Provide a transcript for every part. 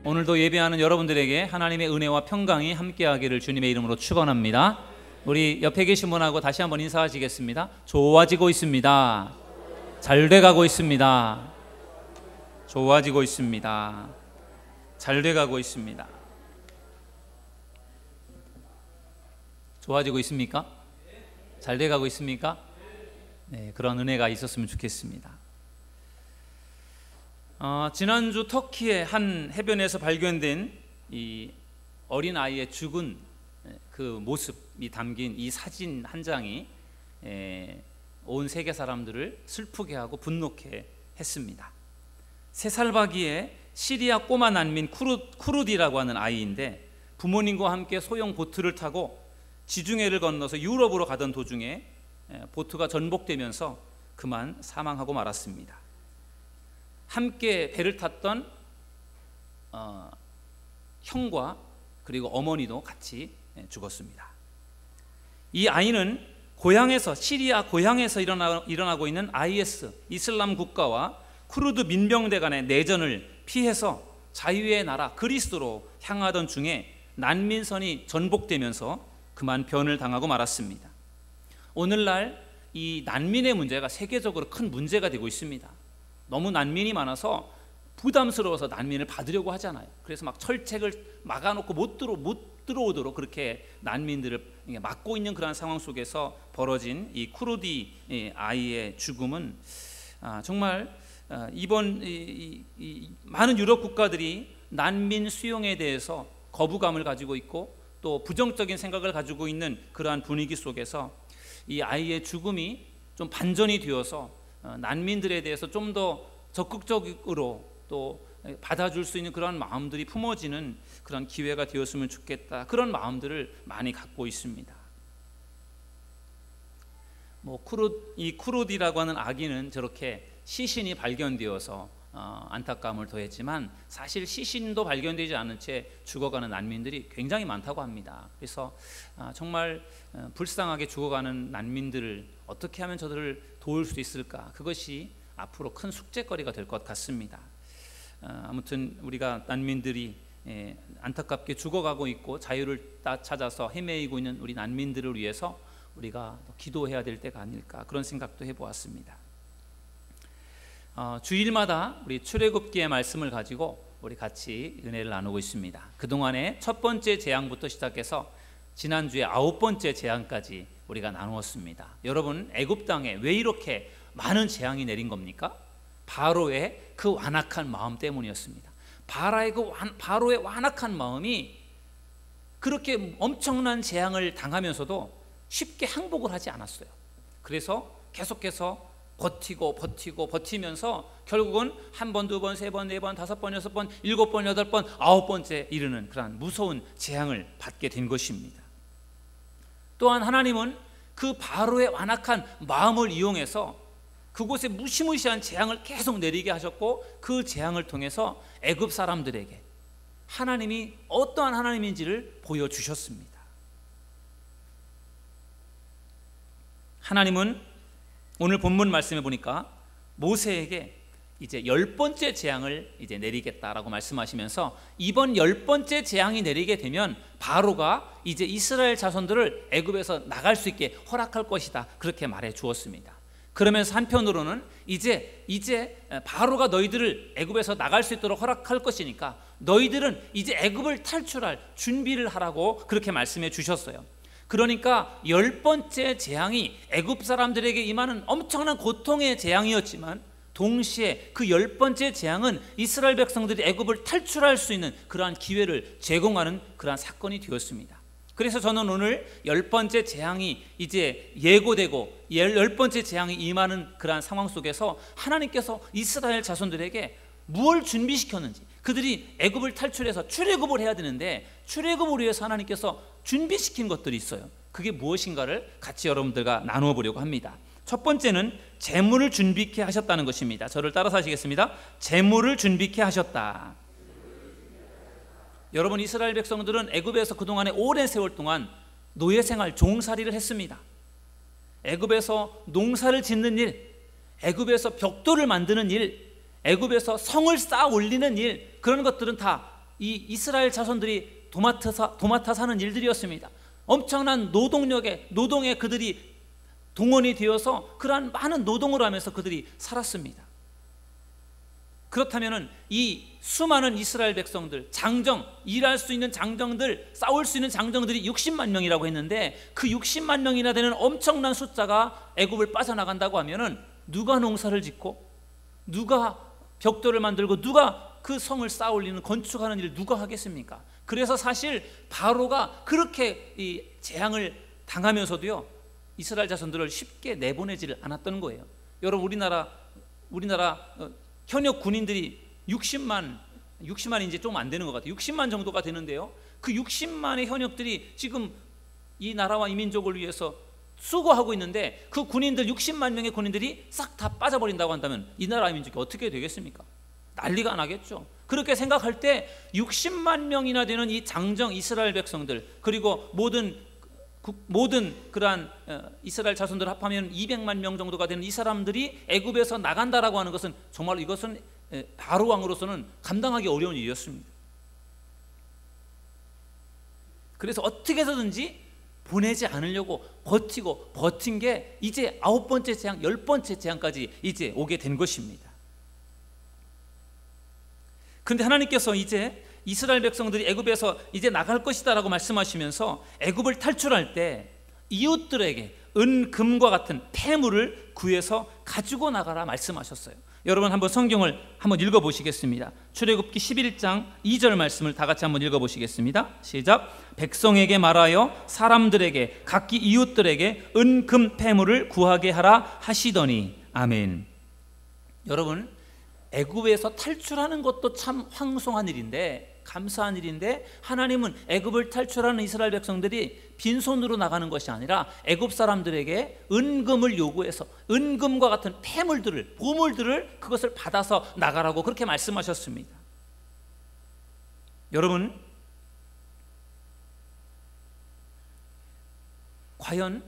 오늘도 예배하는 여러분들에게 하나님의 은혜와 평강이 함께하기를 주님의 이름으로 축원합니다. 우리 옆에 계신 분하고 다시 한번 인사하시겠습니다. 좋아지고 있습니다. 잘 돼가고 있습니다. 좋아지고 있습니다. 잘 돼가고 있습니다. 좋아지고 있습니까? 잘 돼가고 있습니까? 네, 그런 은혜가 있었으면 좋겠습니다. 지난주 터키의 한 해변에서 발견된 이 어린 아이의 죽은 그 모습이 담긴 이 사진 한 장이 온 세계 사람들을 슬프게 하고 분노케 했습니다. 3살 바기의 시리아 꼬마 난민 쿠르디라고 하는 아이인데 부모님과 함께 소형 보트를 타고 지중해를 건너서 유럽으로 가던 도중에 보트가 전복되면서 그만 사망하고 말았습니다. 함께 배를 탔던 형과 그리고 어머니도 같이 죽었습니다. 이 아이는 시리아 고향에서 일어나고 있는 IS 이슬람 국가와 쿠르드 민병대 간의 내전을 피해서 자유의 나라 그리스도로 향하던 중에 난민선이 전복되면서 그만 변을 당하고 말았습니다. 오늘날 이 난민의 문제가 세계적으로 큰 문제가 되고 있습니다. 너무 난민이 많아서 부담스러워서 난민을 받으려고 하잖아요. 그래서 막 철책을 막아놓고 못 들어오도록 그렇게 난민들을 막고 있는 그런 상황 속에서 벌어진 이 쿠르디 아이의 죽음은 정말 이번 많은 유럽 국가들이 난민 수용에 대해서 거부감을 가지고 있고 또 부정적인 생각을 가지고 있는 그러한 분위기 속에서 이 아이의 죽음이 좀 반전이 되어서 난민들에 대해서 좀 더 적극적으로 또 받아줄 수 있는 그런 마음들이 품어지는 그런 기회가 되었으면 좋겠다, 그런 마음들을 많이 갖고 있습니다. 이 쿠르디라고 하는 아기는 저렇게 시신이 발견되어서 안타까움을 더했지만 사실 시신도 발견되지 않은 채 죽어가는 난민들이 굉장히 많다고 합니다. 그래서 정말 불쌍하게 죽어가는 난민들을 어떻게 하면 저들을 도울 수 있을까, 그것이 앞으로 큰 숙제거리가 될 것 같습니다. 아무튼 우리가 난민들이 안타깝게 죽어가고 있고 자유를 찾아서 헤매이고 있는 우리 난민들을 위해서 우리가 기도해야 될 때가 아닐까, 그런 생각도 해보았습니다. 주일마다 우리 출애굽기의 말씀을 가지고 우리 같이 은혜를 나누고 있습니다. 그동안에 첫 번째 재앙부터 시작해서 지난주에 9번째 재앙까지 우리가 나누었습니다. 여러분, 애굽 땅에 왜 이렇게 많은 재앙이 내린 겁니까? 바로의 그 완악한 마음 때문이었습니다. 바로의 완악한 마음이 그렇게 엄청난 재앙을 당하면서도 쉽게 항복을 하지 않았어요. 그래서 계속해서 버티면서 결국은 1번, 2번, 3번, 4번, 5번, 6번, 7번, 8번, 9번째 이르는 그러한 무서운 재앙을 받게 된 것입니다. 또한 하나님은 그 바로의 완악한 마음을 이용해서 그곳에 무시무시한 재앙을 계속 내리게 하셨고, 그 재앙을 통해서 애굽 사람들에게 하나님이 어떠한 하나님인지를 보여주셨습니다. 하나님은 오늘 본문 말씀에 보니까 모세에게 이제 10번째 재앙을 이제 내리겠다라고 말씀하시면서, 이번 10번째 재앙이 내리게 되면 바로가 이제 이스라엘 자손들을 애굽에서 나갈 수 있게 허락할 것이다, 그렇게 말해 주었습니다. 그러면서 한편으로는 이제 바로가 너희들을 애굽에서 나갈 수 있도록 허락할 것이니까 너희들은 이제 애굽을 탈출할 준비를 하라고 그렇게 말씀해 주셨어요. 그러니까 10번째 재앙이 애굽 사람들에게 임하는 엄청난 고통의 재앙이었지만, 동시에 그 10번째 재앙은 이스라엘 백성들이 애굽을 탈출할 수 있는 그러한 기회를 제공하는 그러한 사건이 되었습니다. 그래서 저는 오늘 10번째 재앙이 이제 예고되고 10번째 재앙이 임하는 그러한 상황 속에서 하나님께서 이스라엘 자손들에게 무엇을 준비시켰는지, 그들이 애굽을 탈출해서 출애굽을 해야 되는데 출애굽을 위해서 하나님께서 준비시킨 것들이 있어요. 그게 무엇인가를 같이 여러분들과 나누어 보려고 합니다. 첫 번째는 재물을 준비케 하셨다는 것입니다. 저를 따라서 하시겠습니다. 재물을 준비케 하셨다. 여러분, 이스라엘 백성들은 애굽에서 그동안에 오랜 세월 동안 노예 생활, 종살이를 했습니다. 애굽에서 농사를 짓는 일, 애굽에서 벽돌을 만드는 일, 애굽에서 성을 쌓아 올리는 일, 그런 것들은 다 이 이스라엘 자손들이 도맡아 사는 일들이었습니다. 엄청난 노동에 그들이 동원이 되어서 그러한 많은 노동을 하면서 그들이 살았습니다. 그렇다면 이 수많은 이스라엘 백성들, 일할 수 있는 장정들, 싸울 수 있는 장정들이 60만 명이라고 했는데, 그 60만 명이나 되는 엄청난 숫자가 애굽을 빠져나간다고 하면은 누가 농사를 짓고, 누가 벽돌을 만들고, 누가 그 성을 쌓아 올리는, 건축하는 일을 누가 하겠습니까? 그래서 사실 바로가 그렇게 이 재앙을 당하면서도요, 이스라엘 자손들을 쉽게 내보내지를 않았던 거예요. 여러분, 우리나라 현역 군인들이 60만이 이제 좀 안 되는 것 같아요. 60만 정도가 되는데요, 그 60만의 현역들이 지금 이 나라와 이 민족을 위해서 수고하고 있는데, 그 군인들 60만 명의 군인들이 싹 다 빠져버린다고 한다면 이 나라의 민족이 어떻게 되겠습니까? 난리가 나겠죠. 그렇게 생각할 때 60만 명이나 되는 이 장정 이스라엘 백성들, 그리고 모든 그러한 이스라엘 자손들 합하면 200만 명 정도가 되는 이 사람들이 애굽에서 나간다라고 하는 것은 정말 이것은 바로 왕으로서는 감당하기 어려운 일이었습니다. 그래서 어떻게 해서든지 보내지 않으려고 버틴 게 이제 9번째 재앙, 10번째 재앙까지 이제 오게 된 것입니다. 그런데 하나님께서 이제 이스라엘 백성들이 애굽에서 이제 나갈 것이다라고 말씀하시면서 애굽을 탈출할 때 이웃들에게 은금과 같은 폐물을 구해서 가지고 나가라 말씀하셨어요. 여러분, 한번 성경을 한번 읽어보시겠습니다. 출애굽기 11장 2절 말씀을 다 같이 한번 읽어보시겠습니다. 시작. 백성에게 말하여 사람들에게 각기 이웃들에게 은금 폐물을 구하게 하라 하시더니. 아멘. 여러분, 애굽에서 탈출하는 것도 참 황송한 일인데, 감사한 일인데, 하나님은 애굽을 탈출하는 이스라엘 백성들이 빈손으로 나가는 것이 아니라 애굽 사람들에게 은금을 요구해서 은금과 같은 폐물들을, 보물들을 그것을 받아서 나가라고 그렇게 말씀하셨습니다. 여러분, 과연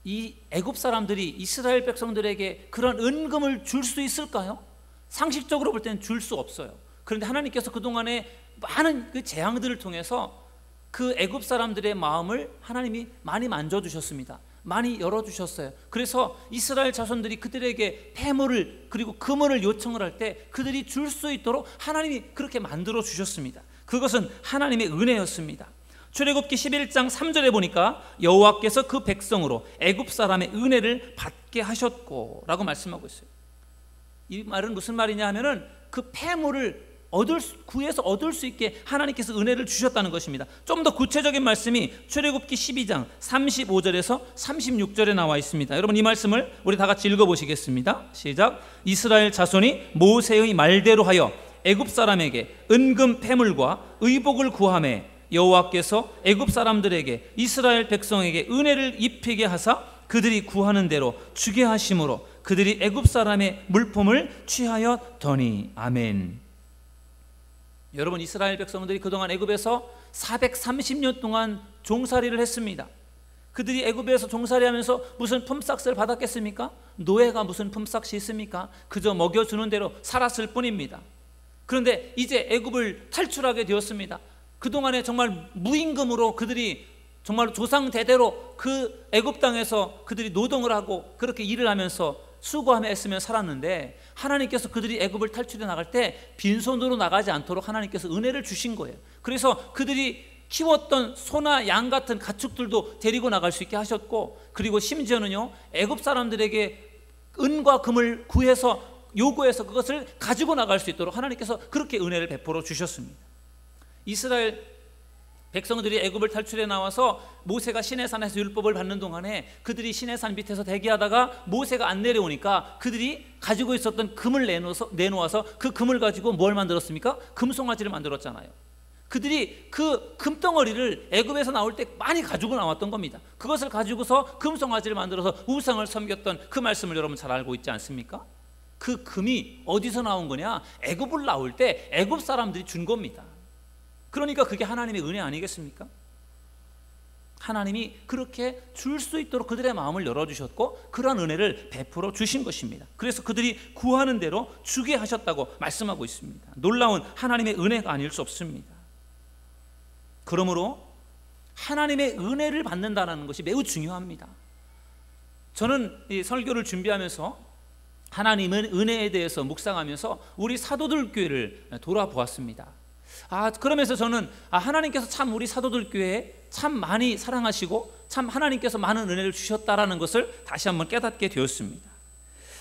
이 애굽 사람들이 이스라엘 백성들에게 그런 은금을 줄 수 있을까요? 상식적으로 볼 때는 줄 수 없어요. 그런데 하나님께서 그동안에 많은 그 재앙들을 통해서 그 애굽 사람들의 마음을 하나님이 많이 만져주셨습니다. 많이 열어주셨어요. 그래서 이스라엘 자손들이 그들에게 폐물을, 그리고 금을 요청을 할 때 그들이 줄 수 있도록 하나님이 그렇게 만들어 주셨습니다. 그것은 하나님의 은혜였습니다. 출애굽기 11장 3절에 보니까 여호와께서 그 백성으로 애굽 사람의 은혜를 받게 하셨고 라고 말씀하고 있어요. 이 말은 무슨 말이냐 하면은 그 폐물을 구해서 얻을 수 있게 하나님께서 은혜를 주셨다는 것입니다. 좀 더 구체적인 말씀이 출애굽기 12장 35절에서 36절에 나와 있습니다. 여러분, 이 말씀을 우리 다 같이 읽어보시겠습니다. 시작. 이스라엘 자손이 모세의 말대로 하여 애굽 사람에게 은금 폐물과 의복을 구하매 여호와께서 애굽 사람들에게 이스라엘 백성에게 은혜를 입히게 하사 그들이 구하는 대로 주게 하심으로 그들이 애굽 사람의 물품을 취하였더니. 아멘. 여러분, 이스라엘 백성들이 그동안 애굽에서 430년 동안 종살이를 했습니다. 그들이 애굽에서 종살이하면서 무슨 품삯을 받았겠습니까? 노예가 무슨 품삯이 있습니까? 그저 먹여주는 대로 살았을 뿐입니다. 그런데 이제 애굽을 탈출하게 되었습니다. 그동안에 정말 무임금으로 그들이 정말 조상 대대로 그 애굽 땅에서 그들이 노동을 하고 그렇게 일을 하면서 수고하며 애쓰며 살았는데, 하나님께서 그들이 애굽을 탈출해 나갈 때 빈손으로 나가지 않도록 하나님께서 은혜를 주신 거예요. 그래서 그들이 키웠던 소나 양 같은 가축들도 데리고 나갈 수 있게 하셨고, 그리고 심지어는요, 애굽 사람들에게 은과 금을 구해서 요구해서 그것을 가지고 나갈 수 있도록 하나님께서 그렇게 은혜를 베풀어 주셨습니다. 이스라엘 백성들이 애굽을 탈출해 나와서 모세가 시내산에서 율법을 받는 동안에 그들이 시내산 밑에서 대기하다가 모세가 안 내려오니까 그들이 가지고 있었던 금을 내놓아서 그 금을 가지고 뭘 만들었습니까? 금송아지를 만들었잖아요. 그들이 그 금덩어리를 애굽에서 나올 때 많이 가지고 나왔던 겁니다. 그것을 가지고서 금송아지를 만들어서 우상을 섬겼던 그 말씀을 여러분 잘 알고 있지 않습니까? 그 금이 어디서 나온 거냐? 애굽을 나올 때 애굽 사람들이 준 겁니다. 그러니까 그게 하나님의 은혜 아니겠습니까? 하나님이 그렇게 줄 수 있도록 그들의 마음을 열어주셨고 그러한 은혜를 베풀어 주신 것입니다. 그래서 그들이 구하는 대로 주게 하셨다고 말씀하고 있습니다. 놀라운 하나님의 은혜가 아닐 수 없습니다. 그러므로 하나님의 은혜를 받는다는 것이 매우 중요합니다. 저는 이 설교를 준비하면서 하나님의 은혜에 대해서 묵상하면서 우리 사도들 교회를 돌아보았습니다. 그러면서 저는 하나님께서 참 우리 사도들 교회에 참 많이 사랑하시고 참 하나님께서 많은 은혜를 주셨다라는 것을 다시 한번 깨닫게 되었습니다.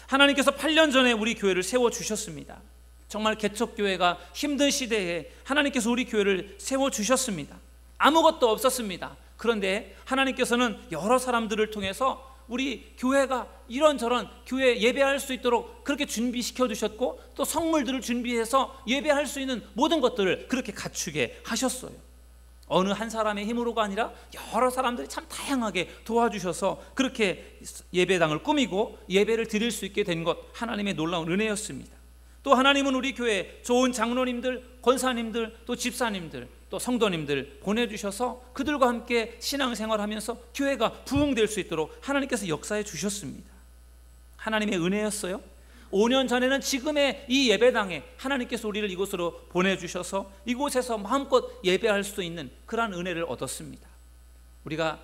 하나님께서 8년 전에 우리 교회를 세워주셨습니다. 정말 개척교회가 힘든 시대에 하나님께서 우리 교회를 세워주셨습니다. 아무것도 없었습니다. 그런데 하나님께서는 여러 사람들을 통해서 우리 교회가 이런저런 교회 예배할 수 있도록 그렇게 준비시켜 주셨고 또 성물들을 준비해서 예배할 수 있는 모든 것들을 그렇게 갖추게 하셨어요. 어느 한 사람의 힘으로가 아니라 여러 사람들이 참 다양하게 도와주셔서 그렇게 예배당을 꾸미고 예배를 드릴 수 있게 된 것 하나님의 놀라운 은혜였습니다. 또 하나님은 우리 교회에 좋은 장로님들, 권사님들, 또 집사님들, 또 성도님들 보내주셔서 그들과 함께 신앙생활하면서 교회가 부흥될 수 있도록 하나님께서 역사해 주셨습니다. 하나님의 은혜였어요. 5년 전에는 지금의 이 예배당에 하나님께서 우리를 이곳으로 보내주셔서 이곳에서 마음껏 예배할 수 있는 그러한 은혜를 얻었습니다. 우리가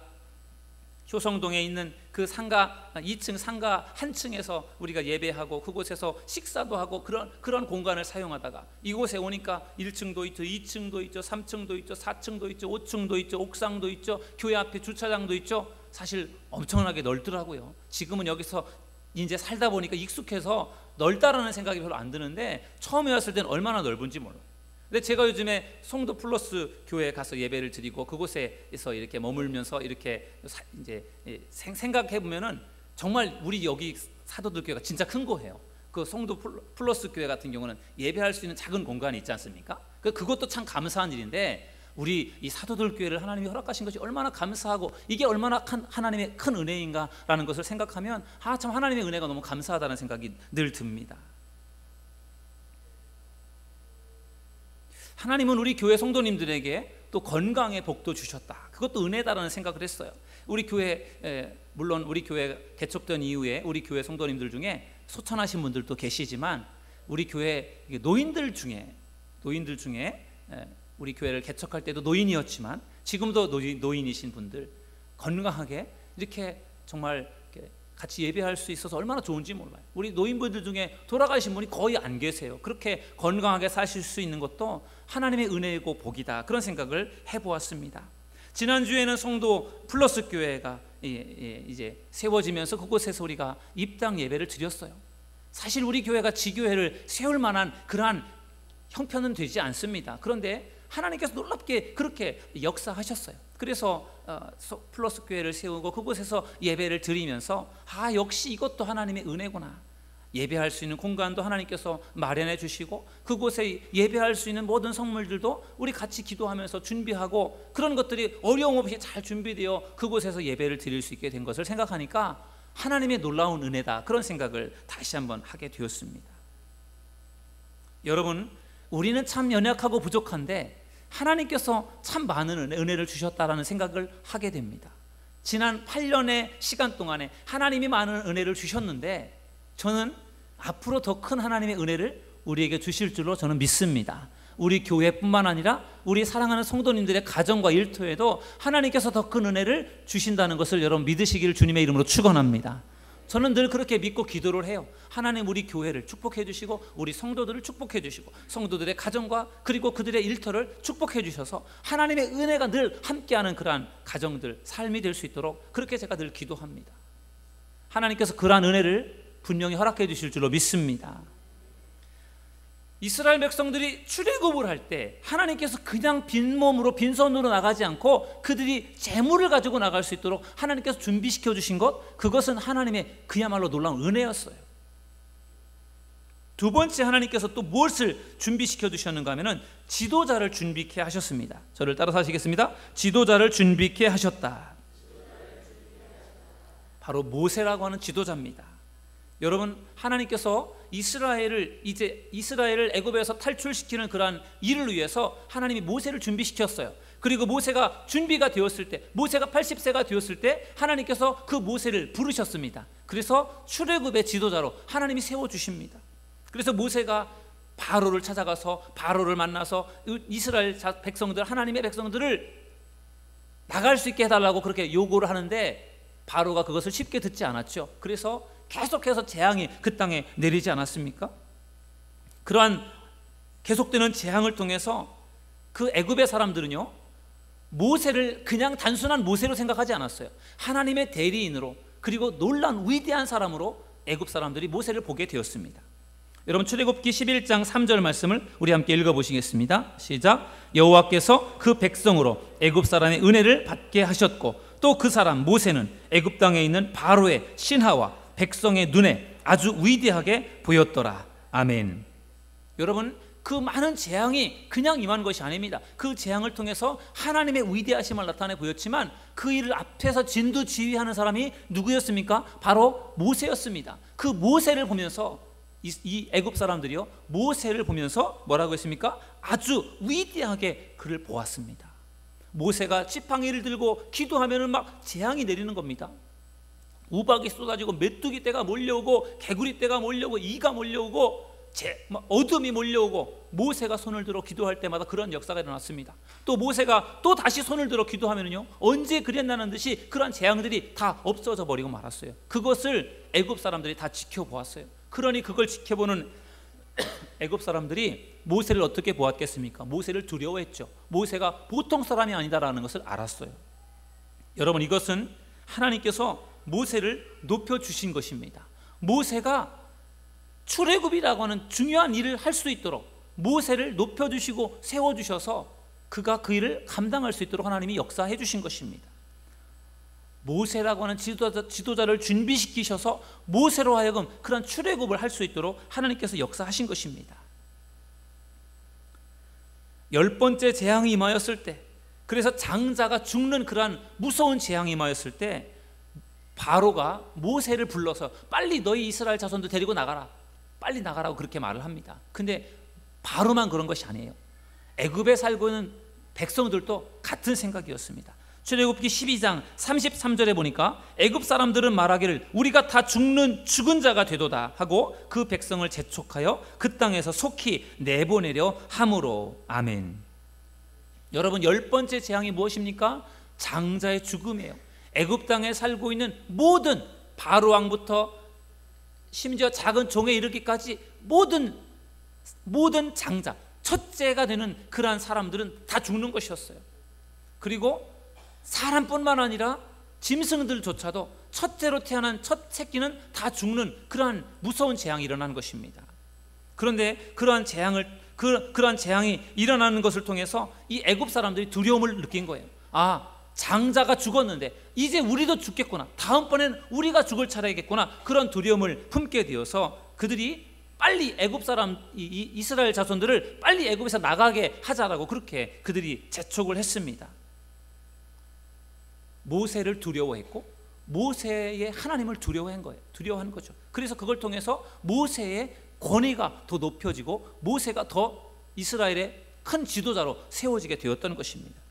효성동에 있는 그 상가 2층 상가 한 층에서 우리가 예배하고 그곳에서 식사도 하고 그런 공간을 사용하다가 이곳에 오니까 1층도 있죠, 2층도 있죠, 3층도 있죠, 4층도 있죠, 5층도 있죠, 옥상도 있죠, 교회 앞에 주차장도 있죠. 사실 엄청나게 넓더라고요. 지금은 여기서 이제 살다 보니까 익숙해서 넓다라는 생각이 별로 안 드는데 처음에 왔을 때는 얼마나 넓은지 몰라요. 근데 제가 요즘에 송도 플러스 교회에 가서 예배를 드리고 그곳에서 이렇게 머물면서 이렇게 이제 생각해 보면은 정말 우리 여기 사도들 교회가 진짜 큰 거예요. 그 송도 플러스 교회 같은 경우는 예배할 수 있는 작은 공간이 있지 않습니까? 그것도 참 감사한 일인데 우리 이 사도들 교회를 하나님이 허락하신 것이 얼마나 감사하고 이게 얼마나 하나님의 큰 은혜인가라는 것을 생각하면 참 하나님의 은혜가 너무 감사하다는 생각이 늘 듭니다. 하나님은 우리 교회 성도님들에게 또 건강의 복도 주셨다. 그것도 은혜다라는 생각을 했어요. 우리 교회 물론 우리 교회 개척된 이후에 우리 교회 성도님들 중에 소천하신 분들도 계시지만 우리 교회 노인들 중에 우리 교회를 개척할 때도 노인이었지만 지금도 노인이신 분들 건강하게 이렇게 정말 같이 예배할 수 있어서 얼마나 좋은지 몰라요. 우리 노인분들 중에 돌아가신 분이 거의 안 계세요. 그렇게 건강하게 사실 수 있는 것도 하나님의 은혜이고 복이다. 그런 생각을 해보았습니다. 지난주에는 송도 플러스 교회가 이제 세워지면서 그곳에서 우리가 입당 예배를 드렸어요. 사실 우리 교회가 지교회를 세울 만한 그러한 형편은 되지 않습니다. 그런데 하나님께서 놀랍게 그렇게 역사하셨어요. 그래서 플러스 교회를 세우고 그곳에서 예배를 드리면서 역시 이것도 하나님의 은혜구나. 예배할 수 있는 공간도 하나님께서 마련해 주시고 그곳에 예배할 수 있는 모든 성물들도 우리 같이 기도하면서 준비하고 그런 것들이 어려움 없이 잘 준비되어 그곳에서 예배를 드릴 수 있게 된 것을 생각하니까 하나님의 놀라운 은혜다. 그런 생각을 다시 한번 하게 되었습니다. 여러분, 우리는 참 연약하고 부족한데 하나님께서 참 많은 은혜를 주셨다라는 생각을 하게 됩니다. 지난 8년의 시간 동안에 하나님이 많은 은혜를 주셨는데 저는 앞으로 더 큰 하나님의 은혜를 우리에게 주실 줄로 저는 믿습니다. 우리 교회뿐만 아니라 우리 사랑하는 성도님들의 가정과 일터에도 하나님께서 더 큰 은혜를 주신다는 것을 여러분 믿으시기를 주님의 이름으로 축원합니다. 저는 늘 그렇게 믿고 기도를 해요. 하나님 우리 교회를 축복해 주시고 우리 성도들을 축복해 주시고 성도들의 가정과 그리고 그들의 일터를 축복해 주셔서 하나님의 은혜가 늘 함께하는 그러한 가정들, 삶이 될 수 있도록 그렇게 제가 늘 기도합니다. 하나님께서 그러한 은혜를 분명히 허락해 주실 줄로 믿습니다. 이스라엘 백성들이 출애굽을 할 때 하나님께서 그냥 빈몸으로 빈손으로 나가지 않고 그들이 재물을 가지고 나갈 수 있도록 하나님께서 준비시켜 주신 것, 그것은 하나님의 그야말로 놀라운 은혜였어요. 두 번째 하나님께서 또 무엇을 준비시켜 두셨는가 하면은 지도자를 준비케 하셨습니다. 저를 따라서 하시겠습니다. 지도자를 준비케 하셨다. 바로 모세라고 하는 지도자입니다. 여러분, 하나님께서 이스라엘을 애굽에서 탈출시키는 그러한 일을 위해서 하나님이 모세를 준비시켰어요. 그리고 모세가 준비가 되었을 때, 모세가 80세가 되었을 때 하나님께서 그 모세를 부르셨습니다. 그래서 출애굽의 지도자로 하나님이 세워주십니다. 그래서 모세가 바로를 찾아가서 바로를 만나서 이스라엘 백성들, 하나님의 백성들을 나갈 수 있게 해달라고 그렇게 요구를 하는데 바로가 그것을 쉽게 듣지 않았죠. 그래서 계속해서 재앙이 그 땅에 내리지 않았습니까? 그러한 계속되는 재앙을 통해서 그 애굽의 사람들은요, 모세를 그냥 단순한 모세로 생각하지 않았어요. 하나님의 대리인으로, 그리고 놀란 위대한 사람으로 애굽 사람들이 모세를 보게 되었습니다. 여러분, 출애굽기 11장 3절 말씀을 우리 함께 읽어보시겠습니다. 시작. 여호와께서 그 백성으로 애굽 사람의 은혜를 받게 하셨고 또 그 사람 모세는 애굽 땅에 있는 바로의 신하와 백성의 눈에 아주 위대하게 보였더라. 아멘. 여러분, 그 많은 재앙이 그냥 임한 것이 아닙니다. 그 재앙을 통해서 하나님의 위대하심을 나타내 보였지만 그 일을 앞에서 진두지휘하는 사람이 누구였습니까? 바로 모세였습니다. 그 모세를 보면서 이 애굽 사람들이요, 모세를 보면서 뭐라고 했습니까? 아주 위대하게 그를 보았습니다. 모세가 지팡이를 들고 기도하면은 막 재앙이 내리는 겁니다. 우박이 쏟아지고 메뚜기 떼가 몰려오고 개구리 떼가 몰려오고 이가 몰려오고 어둠이 몰려오고 모세가 손을 들어 기도할 때마다 그런 역사가 일어났습니다. 또 모세가 또 다시 손을 들어 기도하면요, 언제 그랬나는 듯이 그러한 재앙들이 다 없어져 버리고 말았어요. 그것을 애굽 사람들이 다 지켜보았어요. 그러니 그걸 지켜보는 애굽 사람들이 모세를 어떻게 보았겠습니까? 모세를 두려워했죠. 모세가 보통 사람이 아니다라는 것을 알았어요. 여러분, 이것은 하나님께서 모세를 높여주신 것입니다. 모세가 출애굽이라고 하는 중요한 일을 할 수 있도록 모세를 높여주시고 세워주셔서 그가 그 일을 감당할 수 있도록 하나님이 역사해 주신 것입니다. 모세라고 하는 지도자를 준비시키셔서 모세로 하여금 그런 출애굽을 할 수 있도록 하나님께서 역사하신 것입니다. 10번째 재앙이 임하였을 때, 그래서 장자가 죽는 그러한 무서운 재앙이 임하였을 때 바로가 모세를 불러서 빨리 너희 이스라엘 자손들 데리고 나가라, 빨리 나가라고 그렇게 말을 합니다. 근데 바로만 그런 것이 아니에요. 애굽에 살고 있는 백성들도 같은 생각이었습니다. 출애굽기 12장 33절에 보니까 애굽 사람들은 말하기를 우리가 다 죽은 자가 되도다 하고 그 백성을 재촉하여 그 땅에서 속히 내보내려 함으로. 아멘. 여러분, 10번째 재앙이 무엇입니까? 장자의 죽음이에요. 애굽 땅에 살고 있는 모든 바로 왕부터 심지어 작은 종에 이르기까지 모든 장자, 첫째가 되는 그러한 사람들은 다 죽는 것이었어요. 그리고 사람뿐만 아니라 짐승들조차도 첫째로 태어난 첫 새끼는 다 죽는 그러한 무서운 재앙이 일어나는 것입니다. 그런데 그러한 재앙이 일어나는 것을 통해서 이 애굽 사람들이 두려움을 느낀 거예요. 아, 장자가 죽었는데 이제 우리도 죽겠구나, 다음번엔 우리가 죽을 차례겠구나, 그런 두려움을 품게 되어서 그들이 빨리 애굽 사람, 이스라엘 자손들을 빨리 애굽에서 나가게 하자라고 그렇게 그들이 재촉을 했습니다. 모세를 두려워했고 모세의 하나님을 두려워한 거죠. 그래서 그걸 통해서 모세의 권위가 더 높여지고 모세가 더 이스라엘의 큰 지도자로 세워지게 되었던 것입니다.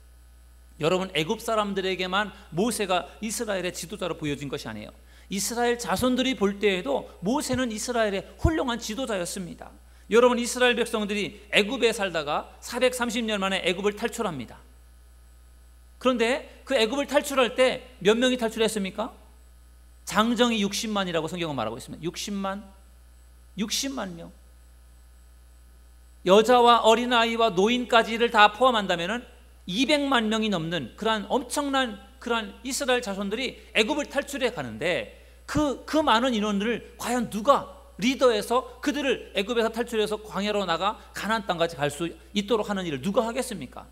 여러분, 애굽 사람들에게만 모세가 이스라엘의 지도자로 보여진 것이 아니에요. 이스라엘 자손들이 볼 때에도 모세는 이스라엘의 훌륭한 지도자였습니다. 여러분, 이스라엘 백성들이 애굽에 살다가 430년 만에 애굽을 탈출합니다. 그런데 그 애굽을 탈출할 때 몇 명이 탈출했습니까? 장정이 60만이라고 성경은 말하고 있습니다. 60만 명. 여자와 어린아이와 노인까지를 다 포함한다면 200만 명이 넘는 그러한 엄청난 그러한 이스라엘 자손들이 애굽을 탈출해 가는데 그 많은 인원들을 과연 누가 리더해서 그들을 애굽에서 탈출해서 광야로 나가 가나안 땅까지 갈 수 있도록 하는 일을 누가 하겠습니까?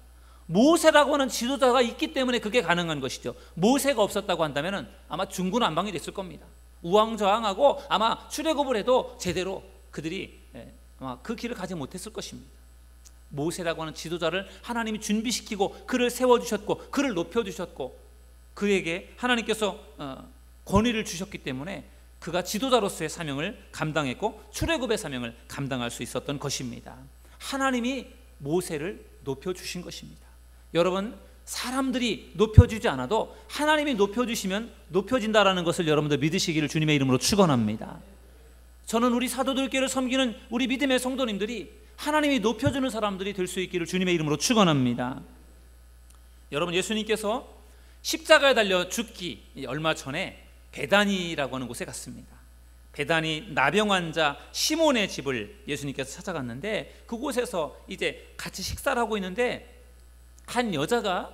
모세라고 하는 지도자가 있기 때문에 그게 가능한 것이죠. 모세가 없었다고 한다면 아마 중구난방이 됐을 겁니다. 우왕좌왕하고 아마 출애굽을 해도 제대로 그들이 아마 그 길을 가지 못했을 것입니다. 모세라고 하는 지도자를 하나님이 준비시키고 그를 세워주셨고 그를 높여주셨고 그에게 하나님께서 권위를 주셨기 때문에 그가 지도자로서의 사명을 감당했고 출애굽의 사명을 감당할 수 있었던 것입니다. 하나님이 모세를 높여주신 것입니다. 여러분, 사람들이 높여주지 않아도 하나님이 높여주시면 높여진다라는 것을 여러분들 믿으시기를 주님의 이름으로 축원합니다. 저는 우리 사도들교회를 섬기는 우리 믿음의 성도님들이 하나님이 높여주는 사람들이 될 수 있기를 주님의 이름으로 축원합니다. 여러분, 예수님께서 십자가에 달려 죽기 얼마 전에 베다니라고 하는 곳에 갔습니다. 베다니 나병 환자 시몬의 집을 예수님께서 찾아갔는데 그곳에서 이제 같이 식사를 하고 있는데 한 여자가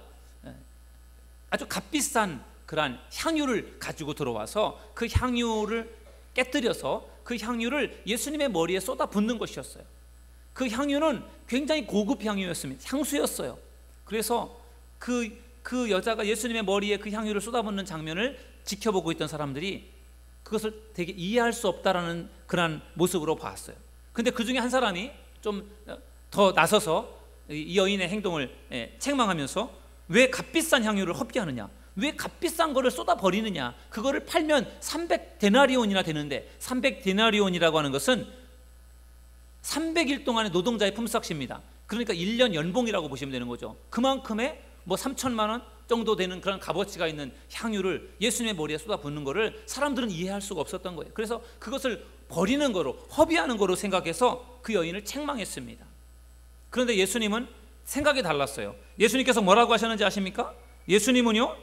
아주 값비싼 그러한 향유를 가지고 들어와서 그 향유를 깨뜨려서 그 향유를 예수님의 머리에 쏟아 붓는 것이었어요. 그 향유는 굉장히 고급 향유였습니다. 향수였어요. 그래서 그 여자가 예수님의 머리에 그 향유를 쏟아붓는 장면을 지켜보고 있던 사람들이 그것을 되게 이해할 수 없다라는 그런 모습으로 봤어요. 근데 그 중에 한 사람이 좀 더 나서서 이 여인의 행동을 책망하면서 왜 값비싼 향유를 헛개하느냐, 왜 값비싼 거를 쏟아버리느냐, 그거를 팔면 300데나리온이나 되는데 300데나리온이라고 하는 것은 300일 동안의 노동자의 품삯입니다. 그러니까 1년 연봉이라고 보시면 되는 거죠. 그만큼의 3천만 원 정도 되는 그런 값어치가 있는 향유를 예수님의 머리에 쏟아붓는 거를 사람들은 이해할 수가 없었던 거예요. 그래서 그것을 버리는 거로, 허비하는 거로 생각해서 그 여인을 책망했습니다. 그런데 예수님은 생각이 달랐어요. 예수님께서 뭐라고 하셨는지 아십니까? 예수님은요,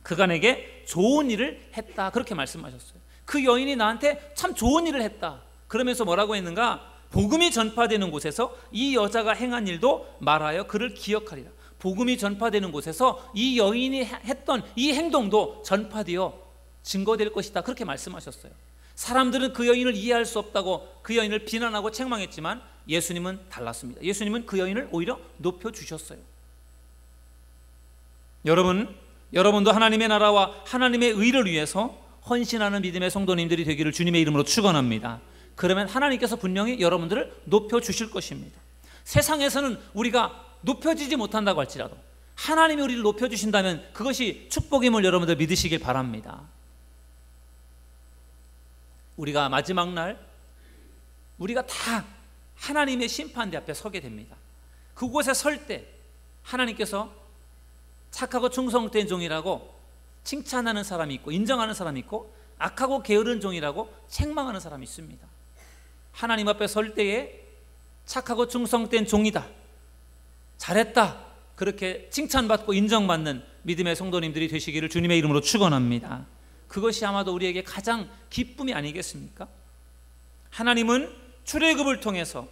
그가 내게 좋은 일을 했다, 그렇게 말씀하셨어요. 그 여인이 나한테 참 좋은 일을 했다. 그러면서 뭐라고 했는가? 복음이 전파되는 곳에서 이 여자가 행한 일도 말하여 그를 기억하리라. 복음이 전파되는 곳에서 이 여인이 했던 이 행동도 전파되어 증거될 것이다, 그렇게 말씀하셨어요. 사람들은 그 여인을 이해할 수 없다고 그 여인을 비난하고 책망했지만 예수님은 달랐습니다. 예수님은 그 여인을 오히려 높여주셨어요. 여러분도 하나님의 나라와 하나님의 의를 위해서 헌신하는 믿음의 성도님들이 되기를 주님의 이름으로 축원합니다. 그러면 하나님께서 분명히 여러분들을 높여주실 것입니다. 세상에서는 우리가 높여지지 못한다고 할지라도 하나님이 우리를 높여주신다면 그것이 축복임을 여러분들 믿으시길 바랍니다. 우리가 마지막 날 우리가 다 하나님의 심판대 앞에 서게 됩니다. 그곳에 설 때 하나님께서 착하고 충성된 종이라고 칭찬하는 사람이 있고 인정하는 사람이 있고 악하고 게으른 종이라고 책망하는 사람이 있습니다. 하나님 앞에 설 때에 착하고 충성된 종이다, 잘했다, 그렇게 칭찬받고 인정받는 믿음의 성도님들이 되시기를 주님의 이름으로 축원합니다. 그것이 아마도 우리에게 가장 기쁨이 아니겠습니까? 하나님은 출애굽을 통해서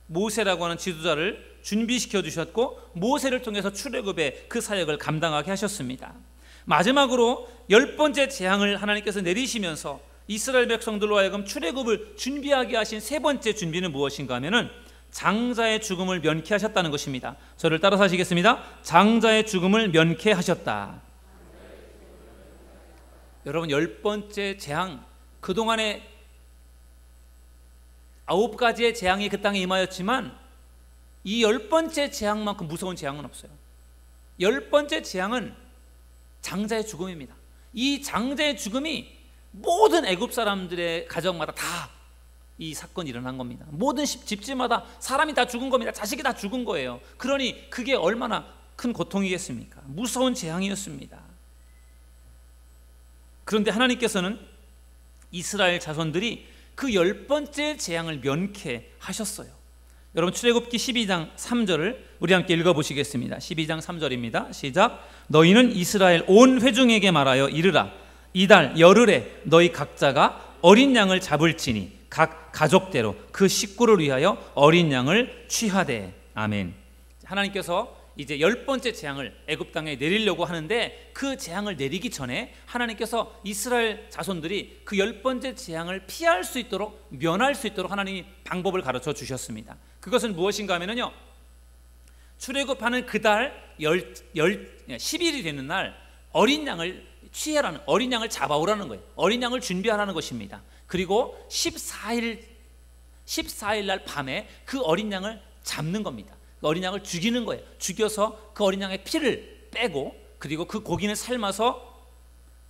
모세라고 하는 지도자를 준비시켜 주셨고 모세를 통해서 출애굽의 그 사역을 감당하게 하셨습니다. 마지막으로 10번째 재앙을 하나님께서 내리시면서 이스라엘 백성들로 하여금 출애굽을 준비하게 하신 세 번째 준비는 무엇인가 하면은 장자의 죽음을 면케하셨다는 것입니다. 저를 따라서 하시겠습니다. 장자의 죽음을 면케하셨다. 여러분, 10번째 재앙, 그동안에 9가지의 재앙이 그 땅에 임하였지만 이 10번째 재앙만큼 무서운 재앙은 없어요. 10번째 재앙은 장자의 죽음입니다. 이 장자의 죽음이 모든 애굽 사람들의 가정마다 다 이 사건이 일어난 겁니다. 모든 집집마다 사람이 다 죽은 겁니다. 자식이 다 죽은 거예요. 그러니 그게 얼마나 큰 고통이겠습니까? 무서운 재앙이었습니다. 그런데 하나님께서는 이스라엘 자손들이 그 10번째 재앙을 면케하셨어요. 여러분, 출애굽기 12장 3절을 우리 함께 읽어보시겠습니다. 12장 3절입니다. 시작. 너희는 이스라엘 온 회중에게 말하여 이르라. 이달 열흘에 너희 각자가 어린 양을 잡을지니 각 가족대로 그 식구를 위하여 어린 양을 취하되. 아멘. 하나님께서 이제 10번째 재앙을 애굽 땅에 내리려고 하는데 그 재앙을 내리기 전에 하나님께서 이스라엘 자손들이 그 10번째 재앙을 피할 수 있도록, 면할 수 있도록 하나님이 방법을 가르쳐 주셨습니다. 그것은 무엇인가 하면요, 출애굽하는 그달 10일이 되는 날 어린 양을 취하라는, 어린 양을 잡아오라는 거예요. 어린 양을 준비하라는 것입니다. 그리고 14일 14일 날 밤에 그 어린 양을 잡는 겁니다. 그 어린 양을 죽이는 거예요. 죽여서 그 어린 양의 피를 빼고, 그리고 그 고기는 삶아서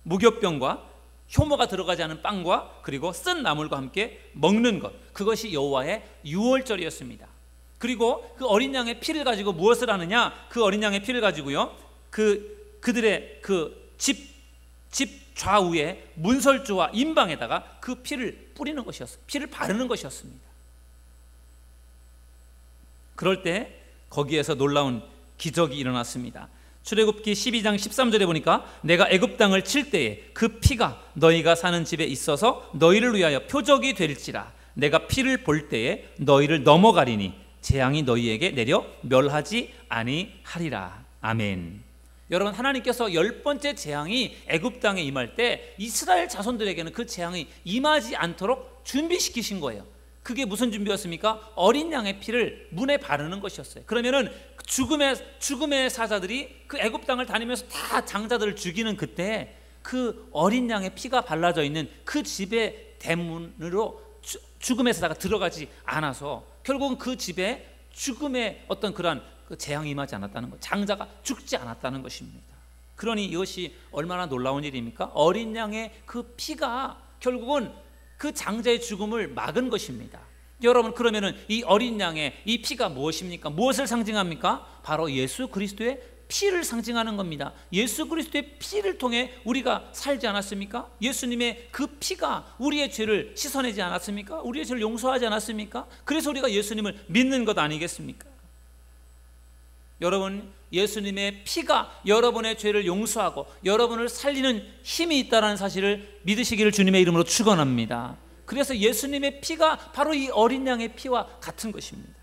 무교병과 효모가 들어가지 않은 빵과 그리고 쓴 나물과 함께 먹는 것, 그것이 여호와의 유월절이었습니다. 그리고 그 어린 양의 피를 가지고 무엇을 하느냐? 그 어린 양의 피를 가지고요, 그들의 그 집 좌우에 문설주와 임방에다가 그 피를 뿌리는 것이었어요. 피를 바르는 것이었습니다. 그럴 때 거기에서 놀라운 기적이 일어났습니다. 출애굽기 12장 13절에 보니까 내가 애굽 땅을 칠 때에 그 피가 너희가 사는 집에 있어서 너희를 위하여 표적이 될지라. 내가 피를 볼 때에 너희를 넘어가리니 재앙이 너희에게 내려 멸하지 아니하리라. 아멘. 여러분, 하나님께서 10번째 재앙이 애굽 땅에 임할 때 이스라엘 자손들에게는 그 재앙이 임하지 않도록 준비시키신 거예요. 그게 무슨 준비였습니까? 어린 양의 피를 문에 바르는 것이었어요. 그러면은 죽음의 사자들이 그 애굽 땅을 다니면서 다 장자들을 죽이는 그때 그 어린 양의 피가 발라져 있는 그 집의 대문으로 죽음의 사자가 들어가지 않아서 결국은 그 집에 죽음의 어떤 그러한 그 재앙이 임하지 않았다는 것, 장자가 죽지 않았다는 것입니다. 그러니 이것이 얼마나 놀라운 일입니까? 어린 양의 그 피가 결국은 그 장자의 죽음을 막은 것입니다. 여러분, 그러면은 이 어린 양의 이 피가 무엇입니까? 무엇을 상징합니까? 바로 예수 그리스도의 피를 상징하는 겁니다. 예수 그리스도의 피를 통해 우리가 살지 않았습니까? 예수님의 그 피가 우리의 죄를 씻어내지 않았습니까? 우리의 죄를 용서하지 않았습니까? 그래서 우리가 예수님을 믿는 것 아니겠습니까? 여러분, 예수님의 피가 여러분의 죄를 용서하고 여러분을 살리는 힘이 있다는 사실을 믿으시기를 주님의 이름으로 축원합니다. 그래서 예수님의 피가 바로 이 어린 양의 피와 같은 것입니다.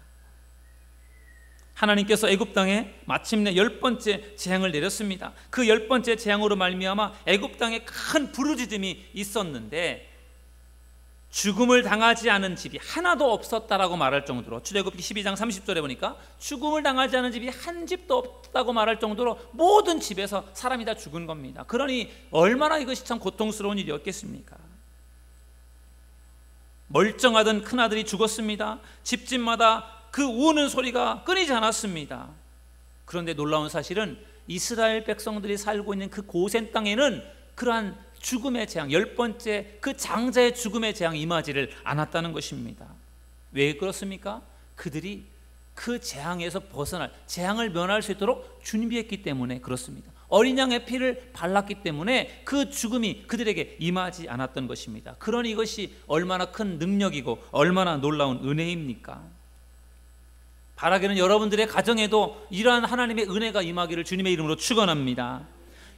하나님께서 애굽 땅에 마침내 10번째 재앙을 내렸습니다. 그 10번째 재앙으로 말미암아 애굽 땅에 큰 부르짖음이 있었는데 죽음을 당하지 않은 집이 하나도 없었다라고 말할 정도로, 출애굽기 12장 30절에 보니까 죽음을 당하지 않은 집이 한 집도 없다고 말할 정도로 모든 집에서 사람이 다 죽은 겁니다. 그러니 얼마나 이것이 참 고통스러운 일이었겠습니까? 멀쩡하던 큰아들이 죽었습니다. 집집마다 그 우는 소리가 끊이지 않았습니다. 그런데 놀라운 사실은 이스라엘 백성들이 살고 있는 그 고센 땅에는 그러한 죽음의 재앙, 10번째 그 장자의 죽음의 재앙이 임하지를 않았다는 것입니다. 왜 그렇습니까? 그들이 그 재앙에서 벗어날, 재앙을 면할 수 있도록 준비했기 때문에 그렇습니다. 어린 양의 피를 발랐기 때문에 그 죽음이 그들에게 임하지 않았던 것입니다. 그러니 이것이 얼마나 큰 능력이고 얼마나 놀라운 은혜입니까? 바라기는 여러분들의 가정에도 이러한 하나님의 은혜가 임하기를 주님의 이름으로 축원합니다.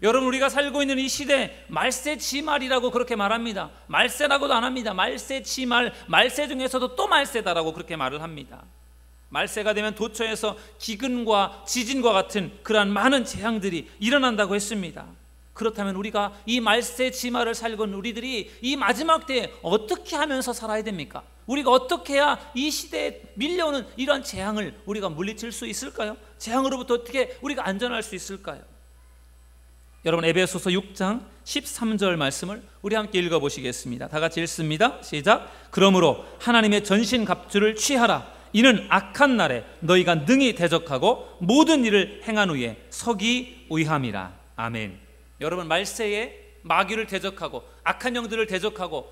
여러분, 우리가 살고 있는 이 시대 말세지말이라고 그렇게 말합니다. 말세라고도 안 합니다. 말세지말, 말세 중에서도 또 말세다라고 그렇게 말을 합니다. 말세가 되면 도처에서 기근과 지진과 같은 그러한 많은 재앙들이 일어난다고 했습니다. 그렇다면 우리가 이 말세지말을 살고 있는 우리들이 이 마지막 때에 어떻게 하면서 살아야 됩니까? 우리가 어떻게 해야 이 시대에 밀려오는 이러한 재앙을 우리가 물리칠 수 있을까요? 재앙으로부터 어떻게 우리가 안전할 수 있을까요? 여러분, 에베소서 6장 13절 말씀을 우리 함께 읽어보시겠습니다. 다 같이 읽습니다. 시작. 그러므로 하나님의 전신갑주를 취하라. 이는 악한 날에 너희가 능히 대적하고 모든 일을 행한 후에 서기 위함이라. 아멘. 여러분, 말세에 마귀를 대적하고 악한 영들을 대적하고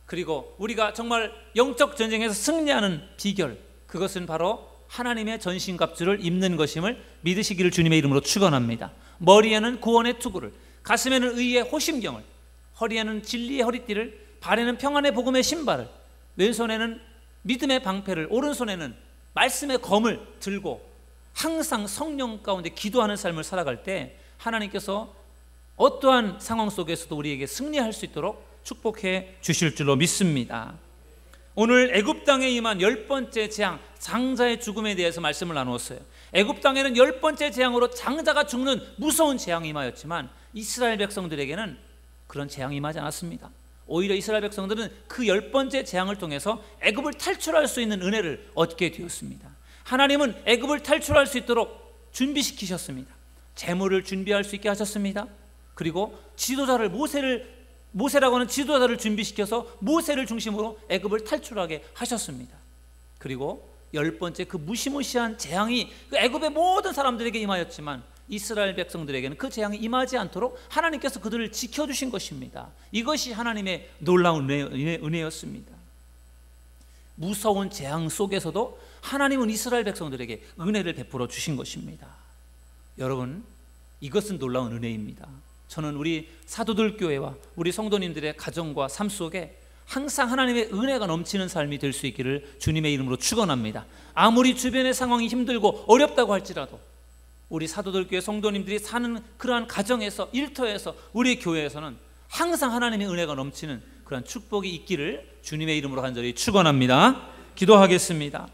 그리고 우리가 정말 영적 전쟁에서 승리하는 비결, 그것은 바로 하나님의 전신갑주를 입는 것임을 믿으시기를 주님의 이름으로 축원합니다. 머리에는 구원의 투구를, 가슴에는 의의 호심경을, 허리에는 진리의 허리띠를, 발에는 평안의 복음의 신발을, 왼손에는 믿음의 방패를, 오른손에는 말씀의 검을 들고 항상 성령 가운데 기도하는 삶을 살아갈 때 하나님께서 어떠한 상황 속에서도 우리에게 승리할 수 있도록 축복해 주실 줄로 믿습니다. 오늘 애굽 땅에 임한 10번째 재앙, 장자의 죽음에 대해서 말씀을 나누었어요. 애굽 땅에는 10번째 재앙으로 장자가 죽는 무서운 재앙이 임하였지만 이스라엘 백성들에게는 그런 재앙이 임하지 않았습니다. 오히려 이스라엘 백성들은 그 10번째 재앙을 통해서 애굽을 탈출할 수 있는 은혜를 얻게 되었습니다. 하나님은 애굽을 탈출할 수 있도록 준비시키셨습니다. 재물을 준비할 수 있게 하셨습니다. 그리고 지도자를, 모세라고 하는 지도자를 준비시켜서 모세를 중심으로 애굽을 탈출하게 하셨습니다. 그리고 10번째 그 무시무시한 재앙이 그 애굽의 모든 사람들에게 임하였지만 이스라엘 백성들에게는 그 재앙이 임하지 않도록 하나님께서 그들을 지켜주신 것입니다. 이것이 하나님의 놀라운 은혜였습니다. 무서운 재앙 속에서도 하나님은 이스라엘 백성들에게 은혜를 베풀어 주신 것입니다. 여러분, 이것은 놀라운 은혜입니다. 저는 우리 사도들 교회와 우리 성도님들의 가정과 삶 속에 항상 하나님의 은혜가 넘치는 삶이 될 수 있기를 주님의 이름으로 축원합니다. 아무리 주변의 상황이 힘들고 어렵다고 할지라도 우리 사도들 교회 성도님들이 사는 그러한 가정에서, 일터에서, 우리 교회에서는 항상 하나님의 은혜가 넘치는 그런 축복이 있기를 주님의 이름으로 간절히 축원합니다. 기도하겠습니다.